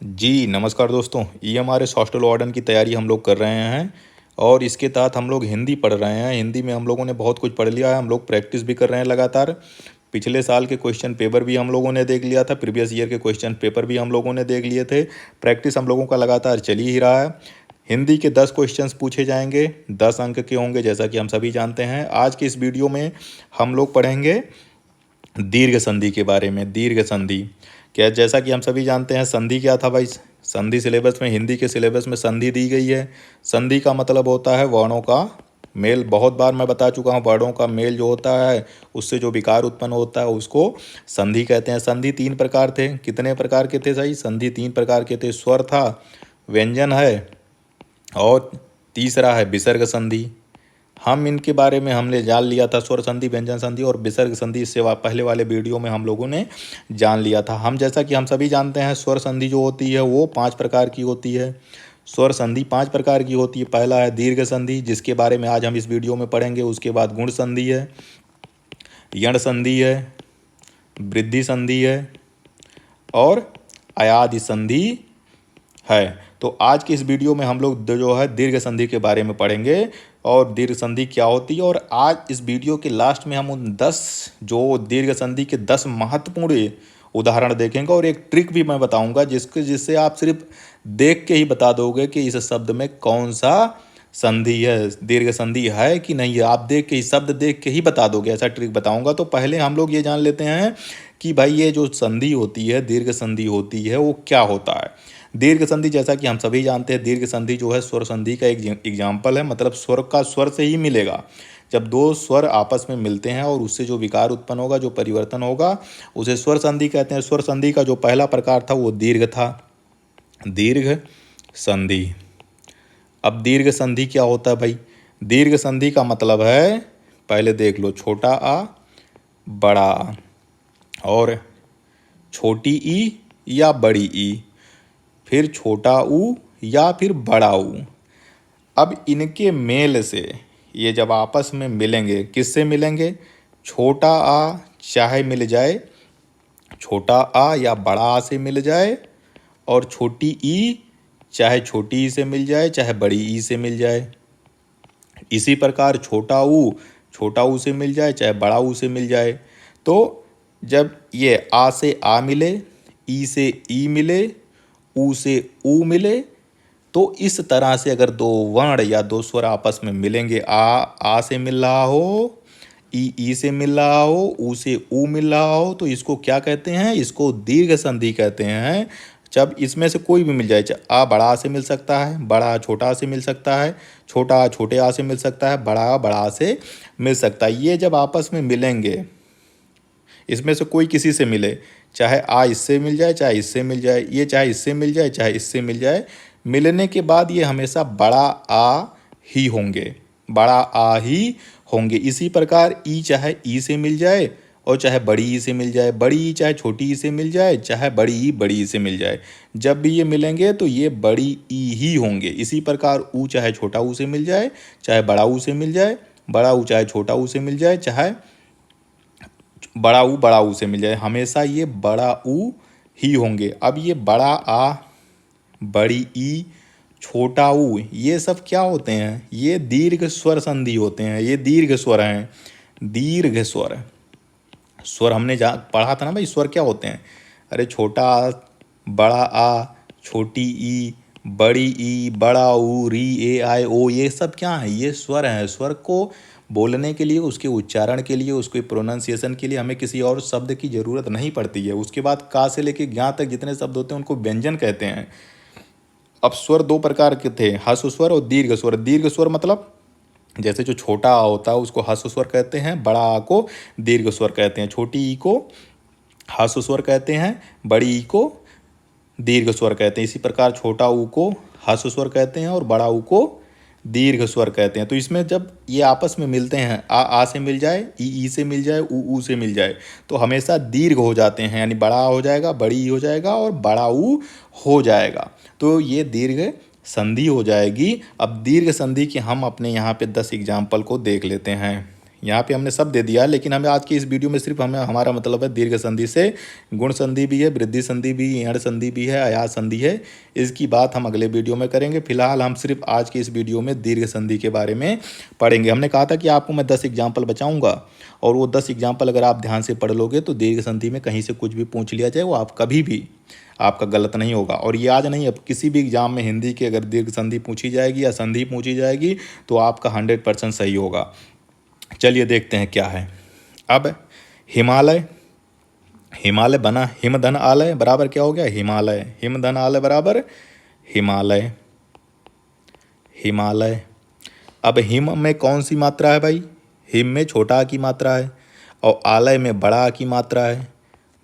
जी, नमस्कार दोस्तों। EMRS hostel warden की तैयारी हम लोग कर रहे हैं और इसके तहत हम लोग हिंदी पढ़ रहे हैं। हिंदी में हम लोगों ने बहुत कुछ पढ़ लिया है, हम लोग प्रैक्टिस भी कर रहे हैं लगातार। पिछले साल के क्वेश्चन पेपर भी हम लोगों ने देख लिया था, प्रीवियस ईयर के क्वेश्चन पेपर भी हम लोगों ने देख लिए थे। प्रैक्टिस हम लोगों का लगातार चल ही रहा है। हिंदी के 10 क्वेश्चंस पूछे जाएंगे, 10 अंक के होंगे जैसा कि हम सभी जानते हैं। आज की इस वीडियो में हम लोग पढ़ेंगे दीर्घ संधि के बारे में। दीर्घ संधि क्या, जैसा कि हम सभी जानते हैं, संधि क्या था भाई। संधि सिलेबस में, हिंदी के सिलेबस में संधि दी गई है। संधि का मतलब होता है वर्णों का मेल। बहुत बार मैं बता चुका हूँ, वर्णों का मेल जो होता है उससे जो विकार उत्पन्न होता है उसको संधि कहते हैं। संधि 3 प्रकार थे। कितने प्रकार के थे सही? संधि 3 प्रकार के थे। स्वर था, व्यंजन है और तीसरा है विसर्ग संधि। हम इनके बारे में हमने जान लिया था, स्वर संधि, व्यंजन संधि और विसर्ग संधि। इससे पहले वाले वीडियो में हम लोगों ने जान लिया था। हम जैसा कि हम सभी जानते हैं, स्वर संधि जो होती है वो 5 प्रकार की होती है। स्वर संधि 5 प्रकार की होती है। पहला है दीर्घ संधि, जिसके बारे में आज हम इस वीडियो में पढ़ेंगे। उसके बाद गुण संधि है, यण संधि है, वृद्धि संधि है और अयादि संधि है। तो आज की इस वीडियो में हम लोग जो है दीर्घ संधि के बारे में पढ़ेंगे और दीर्घ संधि क्या होती है। और आज इस वीडियो के लास्ट में हम उन 10 जो दीर्घ संधि के 10 महत्वपूर्ण उदाहरण देखेंगे और एक ट्रिक भी मैं बताऊंगा जिससे आप सिर्फ देख के ही बता दोगे कि इस शब्द में कौन सा संधि है, दीर्घ संधि है कि नहीं है। आप देख के ही, शब्द देख के ही बता दोगे, ऐसा ट्रिक बताऊंगा। तो पहले हम लोग ये जान लेते हैं कि भाई ये जो संधि होती है, दीर्घ संधि होती है, वो क्या होता है। दीर्घ संधि, जैसा कि हम सभी जानते हैं, दीर्घ संधि जो है स्वर संधि का एक एग्जाम्पल है। मतलब स्वर का स्वर से ही मिलेगा। जब दो स्वर आपस में मिलते हैं और उससे जो विकार उत्पन्न होगा, जो परिवर्तन होगा, उसे स्वर संधि कहते हैं। स्वर संधि का जो पहला प्रकार था वो दीर्घ था, दीर्घ संधि। अब दीर्घ संधि क्या होता है भाई? दीर्घ संधि का मतलब है, पहले देख लो, छोटा आ, बड़ा आ और छोटी ई या बड़ी ई, फिर छोटा ऊ या फिर बड़ा ऊ। अब इनके मेल से ये जब आपस में मिलेंगे, किससे मिलेंगे? छोटा आ चाहे मिल जाए छोटा आ या बड़ा आ से मिल जाए, और छोटी ई चाहे छोटी ई से मिल जाए चाहे बड़ी ई से मिल जाए। इसी प्रकार छोटा ऊ से मिल जाए चाहे बड़ा ऊ से मिल जाए। तो जब ये आ से आ मिले, ई से ई मिले, ऊ से ऊ मिले, तो इस तरह से अगर दो वर्ण या दो स्वर आपस में मिलेंगे, आ से मिल रहा हो, ई से मिल रहा हो, ऊ से ऊ मिल रहा हो, तो इसको क्या कहते हैं? इसको दीर्घ संधि कहते हैं। जब इसमें से कोई भी मिल जाए, आ बड़ा आ से मिल सकता है, बड़ा आ छोटा आ से मिल सकता है, छोटा आ छोटे आ से मिल सकता है, बड़ा आ बड़ा आ से मिल सकता है। ये जब आपस में मिलेंगे, इसमें से कोई किसी से मिले, चाहे आ इससे मिल जाए चाहे इससे मिल जाए, ये चाहे इससे मिल जाए चाहे इससे मिल जाए, मिलने के बाद ये हमेशा बड़ा आ ही होंगे, बड़ा आ ही होंगे। इसी प्रकार ई चाहे ई से मिल जाए और चाहे बड़ी ई से मिल जाए, बड़ी ई चाहे छोटी ई से मिल जाए चाहे बड़ी ई से मिल जाए, जब भी ये मिलेंगे तो ये बड़ी ई ही होंगे। इसी प्रकार ऊ चाहे छोटा ऊ से मिल जाए चाहे बड़ा ऊ से मिल जाए, बड़ा ऊ चाहे छोटा ऊ से मिल जाए चाहे बड़ा ऊ से मिल जाए, हमेशा ये बड़ा ऊ ही होंगे। अब ये बड़ा आ, बड़ी ई, छोटा ऊ, ये सब क्या होते हैं? ये दीर्घ स्वर संधि होते हैं। ये दीर्घ स्वर हैं, दीर्घ स्वर। स्वर हमने पढ़ा था ना भाई, स्वर क्या होते हैं? अरे छोटा आ, बड़ा आ, छोटी ई, बड़ी ई, बड़ा ऊ, री, ए, आई, ओ, ये सब क्या है? ये स्वर हैं। स्वर को बोलने के लिए, उसके उच्चारण के लिए, उसके प्रोनाउंसिएशन के लिए हमें किसी और शब्द की ज़रूरत नहीं पड़ती है। उसके बाद का से लेके ज्ञा तक जितने शब्द होते हैं उनको व्यंजन कहते हैं। अब स्वर 2 प्रकार के थे, ह्रस्व स्वर और दीर्घ स्वर। दीर्घ स्वर मतलब जैसे जो छोटा आ होता है उसको ह्रस्व स्वर कहते हैं, बड़ा आ को दीर्घ स्वर कहते हैं, छोटी ई को ह्रस्व स्वर कहते हैं, बड़ी ई को दीर्घ स्वर कहते हैं। इसी प्रकार छोटा ऊ को ह्रस्व स्वर कहते हैं और बड़ा ऊ को दीर्घ स्वर कहते हैं। तो इसमें जब ये आपस में मिलते हैं, आ से मिल जाए, ई से मिल जाए, ऊ से मिल जाए, तो हमेशा दीर्घ हो जाते हैं, यानी बड़ा हो जाएगा, बड़ी ई हो जाएगा और बड़ा ऊ हो जाएगा। तो ये दीर्घ संधि हो जाएगी। अब दीर्घ संधि की हम अपने यहाँ पे 10 एग्जाम्पल को देख लेते हैं। यहाँ पे हमने सब दे दिया है, लेकिन हमें आज की इस वीडियो में सिर्फ हमें हमारा मतलब है दीर्घ संधि से। गुण संधि भी है, वृद्धि संधि भी, यण संधि भी है, अयाज संधि है। इसकी बात हम अगले वीडियो में करेंगे। फिलहाल हम सिर्फ आज की इस वीडियो में दीर्घ संधि के बारे में पढ़ेंगे। हमने कहा था कि आपको मैं 10 एग्जाम्पल बचाऊंगा, और वो 10 एग्जाम्पल अगर आप ध्यान से पढ़ लोगे तो दीर्घ संधि में कहीं से कुछ भी पूछ लिया जाए वो आप कभी भी आपका गलत नहीं होगा। और ये आज नहीं, अब किसी भी एग्जाम में हिंदी की अगर दीर्घ संधि पूछी जाएगी या संधि पूछी जाएगी तो आपका 100% सही होगा। चलिए देखते हैं क्या है। अब हिमालय, हिमालय बना हिमधन आलय बराबर क्या हो गया, हिमालय। हिमधन आलय बराबर हिमालय, हिमालय। अब हिम में कौन सी मात्रा है भाई, हिम में छोटा आ की मात्रा है और आलय में बड़ा आ की मात्रा है।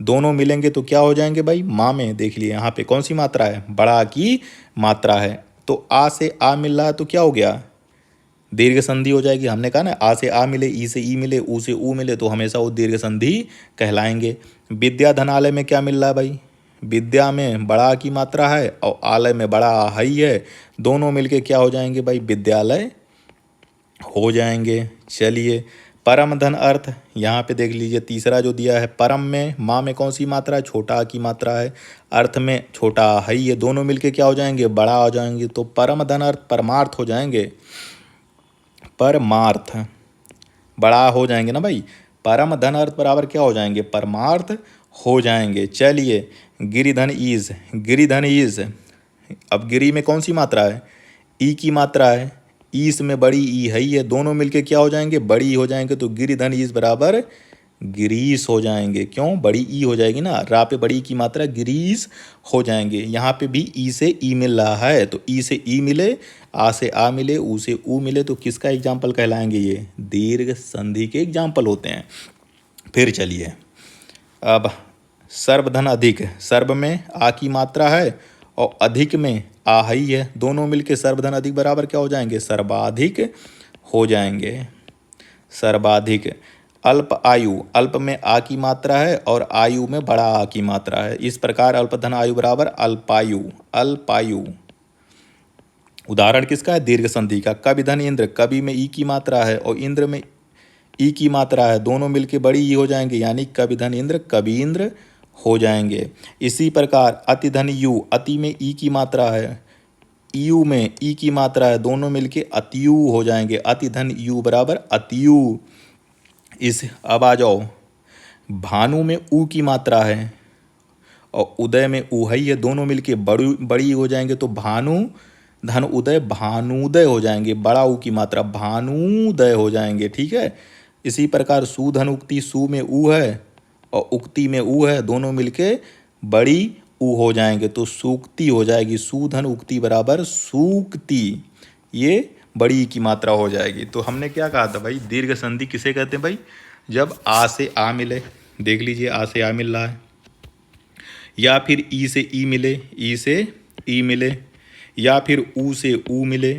दोनों मिलेंगे तो क्या हो जाएंगे भाई, माँ में देख लिए यहाँ पे कौन सी मात्रा है, बड़ा आ की मात्रा है। तो आ से आ मिल रहा है तो क्या हो गया, दीर्घ संधि हो जाएगी। हमने कहा ना, आ से आ मिले, ई से ई मिले, ऊ से ऊ मिले तो हमेशा वो दीर्घ संधि कहलाएंगे। विद्या धनालय में क्या मिल रहा है भाई, विद्या में बड़ा की मात्रा है और आलय में बड़ा हई है। दोनों मिलके क्या हो जाएंगे भाई, विद्यालय हो जाएंगे। चलिए परम धन अर्थ, यहाँ पे देख लीजिए तीसरा जो दिया है, परम में माँ में कौन सी मात्रा है, छोटा की मात्रा है, अर्थ में छोटा हई है। दोनों मिलके क्या हो जाएंगे, बड़ा हो जाएंगे। तो परम धन अर्थ परमार्थ हो जाएंगे, परमार्थ बड़ा हो जाएंगे ना भाई। परम धन अर्थ बराबर क्या हो जाएंगे, परमार्थ हो जाएंगे। चलिए गिरिधन ईज, गिरिधन ईज। अब गिरी में कौन सी मात्रा है, ई की मात्रा है, ईस में बड़ी ई है ही है। दोनों मिलके क्या हो जाएंगे, बड़ी हो जाएंगे। तो गिरिधन ईज बराबर गिरीस हो जाएंगे। क्यों, बड़ी ई हो जाएगी ना, रा पे बड़ी की मात्रा, गिरीस हो जाएंगे। यहाँ पे भी ई से ई मिल रहा है तो ई से ई मिले, आ से आ मिले, ऊ से ऊ मिले तो किसका एग्जाम्पल कहलाएंगे, ये दीर्घ संधि के एग्जाम्पल होते हैं। फिर चलिए अब सर्वधन अधिक, सर्व में आ की मात्रा है और अधिक में आ ही है। दोनों मिलके सर्वधन अधिक बराबर क्या हो जाएंगे, सर्वाधिक हो जाएंगे, सर्वाधिक। अल्प आयु, अल्प में आ की मात्रा है और आयु में बड़ा आ की मात्रा है। इस प्रकार अल्पधन आयु बराबर अल्पायु, अल्पायु। उदाहरण किसका है, दीर्घ संधि का। कवि धन इंद्र, कवि में ई की मात्रा है और इंद्र में ई की मात्रा है। दोनों मिलके बड़ी ई हो जाएंगे, यानी कवि धन इंद्र, कवि इंद्र हो जाएंगे। इसी प्रकार अति धन यु, अति में ई की मात्रा है, यू में ई की मात्रा है। दोनों मिलके अतियु हो जाएंगे, अति धन यू बराबर अतियु। इस अब आ जाओ, भानु में ऊ की मात्रा है और उदय में ऊ है ही है। दोनों मिलके बड़ी बड़ी हो जाएंगे तो भानु धन उदय, भानुदय हो जाएंगे। बड़ा ऊ की मात्रा, भानुदय हो जाएंगे। ठीक है। इसी प्रकार सुधन उक्ति, सु में ऊ है और उक्ति में ऊ है। दोनों मिलके बड़ी ऊ हो जाएंगे तो सूक्ति हो जाएगी। सुधन उक्ति बराबर सूक्ति, ये बड़ी की मात्रा हो जाएगी। तो हमने क्या कहा था भाई, दीर्घ संधि किसे कहते हैं भाई, जब आ से आ मिले, देख लीजिए आ से आ मिल रहा है, या फिर ई से ई मिले, ई से ई मिले, या फिर ऊ से ऊ मिले।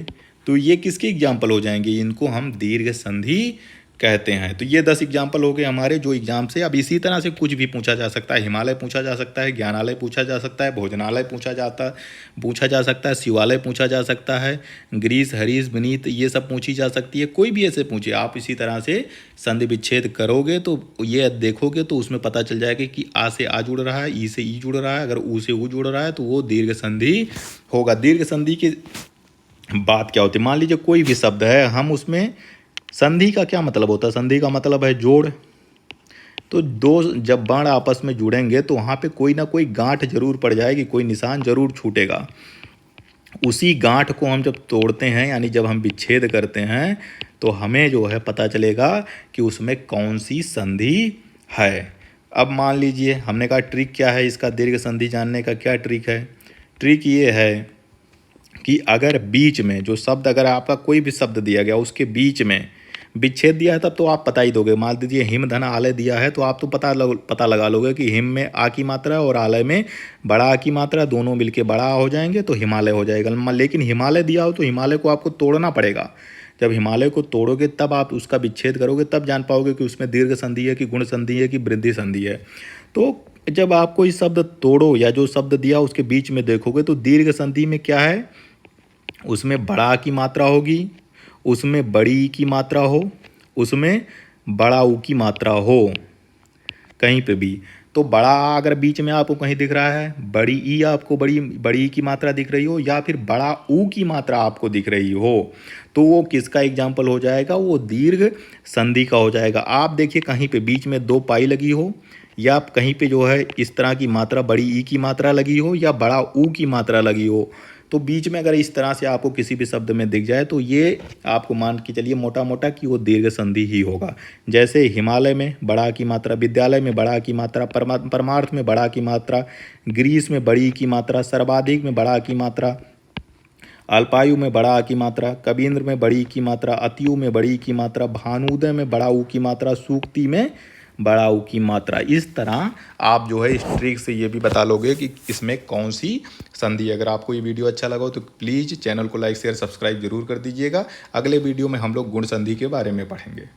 तो ये किसके एग्जाम्पल हो जाएंगे, इनको हम दीर्घ संधि कहते हैं। तो ये 10 एग्जाम्पल हो गए हमारे जो एग्जाम से। अब इसी तरह से कुछ भी पूछा जा सकता है, हिमालय पूछा जा सकता है, ज्ञानालय पूछा जा सकता है, भोजनालय पूछा जा सकता है, शिवालय पूछा जा सकता है, ग्रीस हरीश विनीत ये सब पूछी जा सकती है। कोई भी ऐसे पूछे आप, इसी तरह से संधि विच्छेद करोगे तो ये देखोगे तो उसमें पता चल जाएगा कि आ से आ जुड़ रहा है, ई से ई जुड़ रहा है, अगर ऊ से ऊ जुड़ रहा है तो वो दीर्घ संधि होगा। दीर्घ संधि की बात क्या होती है, मान लीजिए कोई भी शब्द है, हम उसमें संधि का क्या मतलब होता है, संधि का मतलब है जोड़। तो दो जब बाण आपस में जुड़ेंगे तो वहाँ पे कोई ना कोई गांठ जरूर पड़ जाएगी, कोई निशान जरूर छूटेगा। उसी गांठ को हम जब तोड़ते हैं, यानी जब हम विच्छेद करते हैं, तो हमें जो है पता चलेगा कि उसमें कौन सी संधि है। अब मान लीजिए हमने कहा ट्रिक क्या है इसका, दीर्घ संधि जानने का क्या ट्रिक है। ट्रिक ये है कि अगर बीच में जो शब्द, अगर आपका कोई भी शब्द दिया गया उसके बीच में विच्छेद दिया है तब तो आप पता ही दोगे। मान लीजिए हिम धन आलय दिया है तो आप तो पता लगा लोगे कि हिम में आ की मात्रा और आलय में बड़ा आ की मात्रा, दोनों मिलके बड़ा हो जाएंगे तो हिमालय हो जाएगा। लेकिन हिमालय दिया हो तो हिमालय को आपको तोड़ना पड़ेगा। जब हिमालय को तोड़ोगे तब आप उसका विच्छेद करोगे, तब जान पाओगे कि उसमें दीर्घ संधि है कि गुण संधि है कि वृद्धि संधि है। तो जब आप कोई शब्द तोड़ो या जो शब्द दिया उसके बीच में देखोगे तो दीर्घ संधि में क्या है, उसमें बड़ा की मात्रा होगी, उसमें बड़ी की मात्रा हो, उसमें बड़ा ऊ की मात्रा हो कहीं पे भी, तो बड़ा आ अगर बीच में आपको कहीं दिख रहा है, बड़ी ई आपको बड़ी ई की मात्रा दिख रही हो, या फिर बड़ा ऊ की मात्रा आपको दिख रही हो, तो वो किसका एग्जाम्पल हो जाएगा? वो दीर्घ संधि का हो जाएगा। आप देखिए कहीं पे बीच में 2 पाई लगी हो, या कहीं पे जो है इस तरह की मात्रा बड़ी ई की मात्रा लगी हो या बड़ा ऊ की मात्रा लगी हो, तो बीच में अगर इस तरह से आपको किसी भी शब्द में दिख जाए तो ये आपको मान के चलिए मोटा मोटा कि वो दीर्घ संधि ही होगा। जैसे हिमालय में बड़ा की मात्रा, विद्यालय में बड़ा की मात्रा, परमार्थ में बड़ा की मात्रा, ग्रीस में बड़ी की मात्रा, सर्वाधिक में बड़ा की मात्रा, अल्पायु में बड़ा की मात्रा, कबींद्र में बड़ी की मात्रा, अतियु में बड़ी की मात्रा, भानुदय में बड़ा ऊ की मात्रा, सूक्ति में बड़ा ऊ की मात्रा। इस तरह आप जो है इस ट्रिक से ये भी बता लोगे कि इसमें कौन सी संधि। अगर आपको ये वीडियो अच्छा लगा हो तो प्लीज़ चैनल को लाइक शेयर सब्सक्राइब जरूर कर दीजिएगा। अगले वीडियो में हम लोग गुण संधि के बारे में पढ़ेंगे।